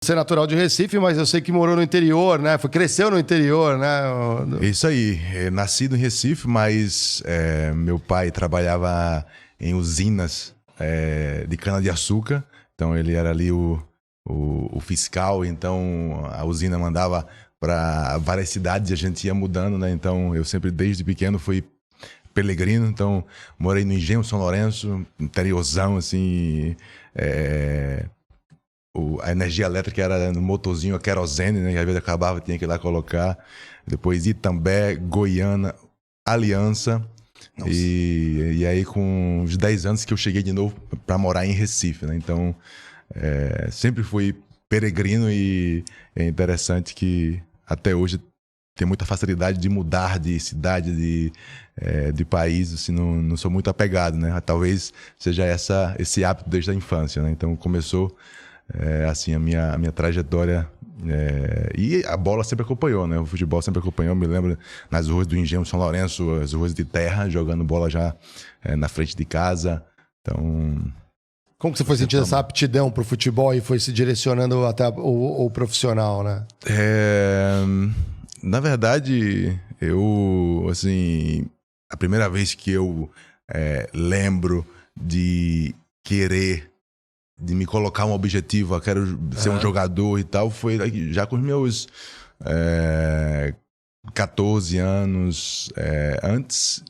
Você é natural de Recife, mas eu sei que morou no interior, né? Cresceu no interior, né? Isso aí. Nascido em Recife, mas meu pai trabalhava em usinas de cana-de-açúcar. Então ele era ali o fiscal, então a usina mandava para várias cidades e a gente ia mudando, né? Então eu sempre, desde pequeno, fui peregrino. Então morei no Engenho São Lourenço, interiorzão, assim... A energia elétrica era no motorzinho a querosene, né? Que às vezes acabava, tinha que ir lá colocar. Depois Itambé, Goiânia, Aliança. E aí com uns 10 anos que eu cheguei de novo para morar em Recife, né? Então sempre fui peregrino e é interessante que até hoje tem muita facilidade de mudar de cidade, de país, assim, não sou muito apegado, né? Talvez seja esse hábito desde a infância, né? Então começou assim a minha trajetória, e a bola sempre acompanhou, né? O futebol sempre acompanhou. Me lembro nas ruas do Engenho São Lourenço, as ruas de terra, jogando bola já na frente de casa. Então... Como que você foi sentindo essa aptidão pro futebol e foi se direcionando até o profissional, né? Na verdade, eu, assim, a primeira vez que eu lembro de querer, de me colocar um objetivo, eu quero ser um jogador e tal, foi já com os meus 14 anos. Antes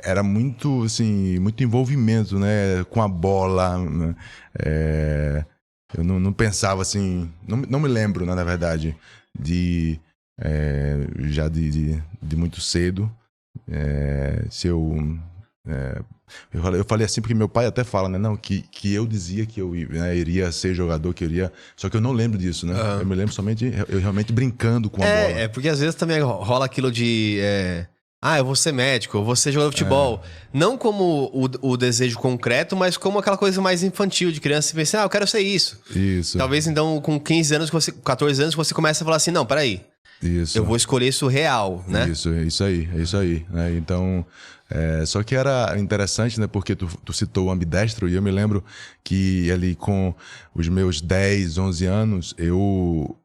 era muito, assim, muito envolvimento, né, com a bola. Eu não pensava assim, não me lembro, né, na verdade, já de muito cedo, se eu falei assim porque meu pai até fala, né, não, que eu dizia que eu iria ser jogador, que eu iria... Só que eu não lembro disso, né? Eu me lembro somente eu realmente brincando com a bola. Porque às vezes também rola aquilo de... eu vou ser médico, eu vou ser jogador de futebol. Não como o desejo concreto, mas como aquela coisa mais infantil de criança. Você pensa, eu quero ser isso. Isso. Talvez então com 15 anos, 14 anos, você começa a falar assim, não, peraí. Isso. Eu vou escolher isso real, né? Isso aí, né? Então, só que era interessante, né? Porque tu citou o ambidestro, e eu me lembro que ali com os meus 10, 11 anos, eu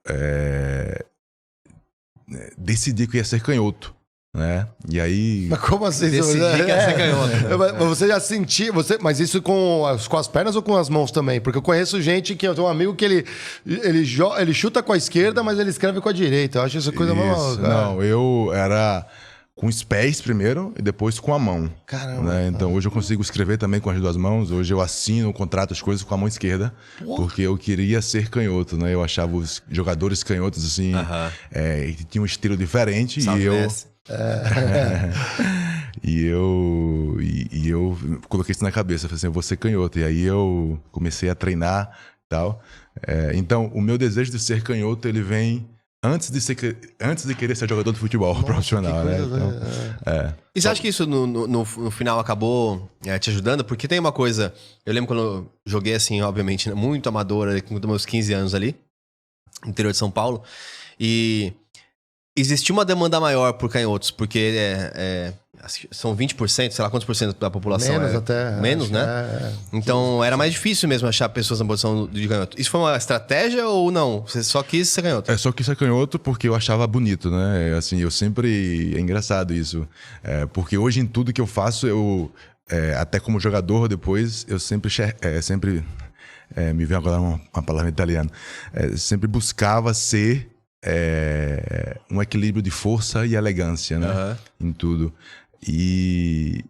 decidi que ia ser canhoto, né? E aí... Mas como assim? Decidi que ia ser canhoto. Você já sentia... Mas isso com as pernas ou com as mãos também? Porque eu conheço gente que... Eu tenho um amigo que ele chuta com a esquerda, mas ele escreve com a direita. Eu acho essa coisa isso. Não, eu era com os pés primeiro e depois com a mão. Caramba. Né? Então hoje eu consigo escrever também com as duas mãos. Hoje eu assino, contrato as coisas com a mão esquerda. Porque eu queria ser canhoto, né? Eu achava os jogadores canhotos assim... que tinham um estilo diferente. E eu coloquei isso na cabeça, falei assim, eu vou ser canhoto. E aí eu comecei a treinar e tal. Então, o meu desejo de ser canhoto, ele vem antes de querer ser jogador de futebol profissional, né? Então, E você acha que isso no final acabou te ajudando? Porque tem uma coisa... Eu lembro quando eu joguei assim, obviamente, muito amador, com meus 15 anos ali, no interior de São Paulo, e... Existia uma demanda maior por canhotos, porque são 20%, sei lá quantos por cento da população. Menos até. Menos, né? Então era mais difícil mesmo achar pessoas na posição de canhoto. Isso foi uma estratégia ou não? Você só quis ser canhoto? Só quis ser canhoto porque eu achava bonito, né? Assim, eu sempre... É engraçado isso. Porque hoje em tudo que eu faço, até como jogador depois, eu sempre me vem agora uma palavra em italiano. Sempre buscava ser... um equilíbrio de força e elegância, né? Em tudo. E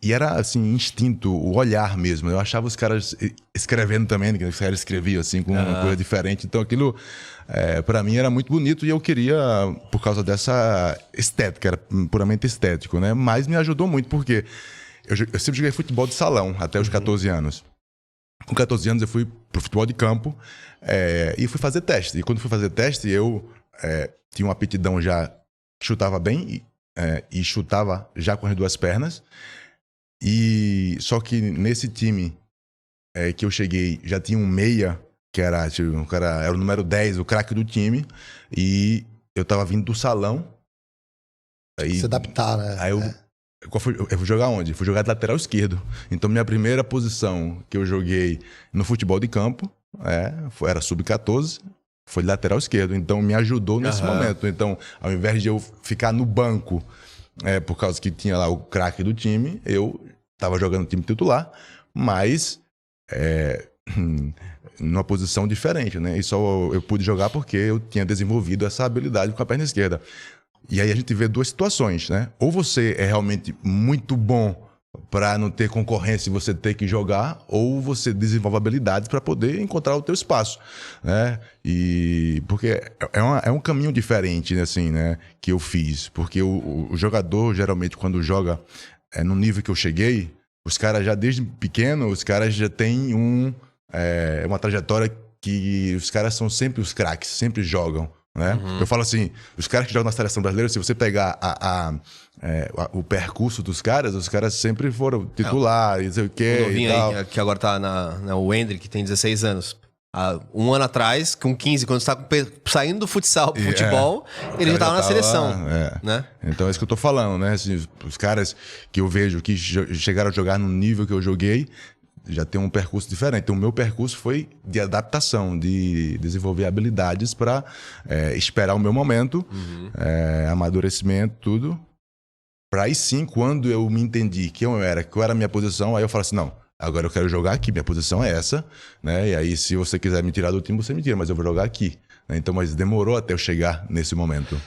era assim, instinto, o olhar mesmo. Eu achava os caras escrevendo também, que os caras escreviam assim com uma coisa diferente. Então aquilo para mim era muito bonito e eu queria, por causa dessa estética, era puramente estético, né? Mas me ajudou muito porque eu sempre joguei futebol de salão até os 14 anos. Com 14 anos eu fui pro futebol de campo e fui fazer teste. E quando fui fazer teste, eu tinha uma aptidão já, chutava bem e chutava já com as duas pernas. Só que nesse time que eu cheguei, já tinha um meia, que era, tipo, o cara era o número 10, o craque do time. E eu tava vindo do salão. Se adaptar, né? Aí eu fui jogar onde? Fui jogar de lateral esquerdo. Então, minha primeira posição que eu joguei no futebol de campo era sub-14, foi lateral esquerdo. Então, me ajudou nesse momento. Então, ao invés de eu ficar no banco, por causa que tinha lá o craque do time, eu estava jogando no time titular, mas numa posição diferente, né? E só eu pude jogar porque eu tinha desenvolvido essa habilidade com a perna esquerda. E aí a gente vê duas situações, né? Ou você é realmente muito bom para não ter concorrência e você ter que jogar, ou você desenvolve habilidades para poder encontrar o teu espaço, né? E porque é um caminho diferente, né, assim, né, que eu fiz. Porque o jogador, geralmente, quando joga no nível que eu cheguei, os caras já desde pequeno, os caras já têm uma trajetória que os caras são sempre os craques, sempre jogam, né? Eu falo assim, os caras que jogam na seleção brasileira, se você pegar o percurso dos caras, os caras sempre foram titulares, não sei o quê. O novinho aí, que agora tá o Hendrick, que tem 16 anos. Há um ano atrás, com 15, quando você tá saindo do futsal pro futebol, ele já tava na seleção. Né? Então é isso que eu tô falando, né? Assim, os caras que eu vejo que chegaram a jogar no nível que eu joguei, já tem um percurso diferente. Então, o meu percurso foi de adaptação, de desenvolver habilidades para esperar o meu momento, amadurecimento, tudo. Para aí sim, quando eu me entendi qual era a minha posição, aí eu falo assim, não, agora eu quero jogar aqui, minha posição é essa, né? E aí, se você quiser me tirar do time, você me tira, mas eu vou jogar aqui. Né? Então, mas demorou até eu chegar nesse momento.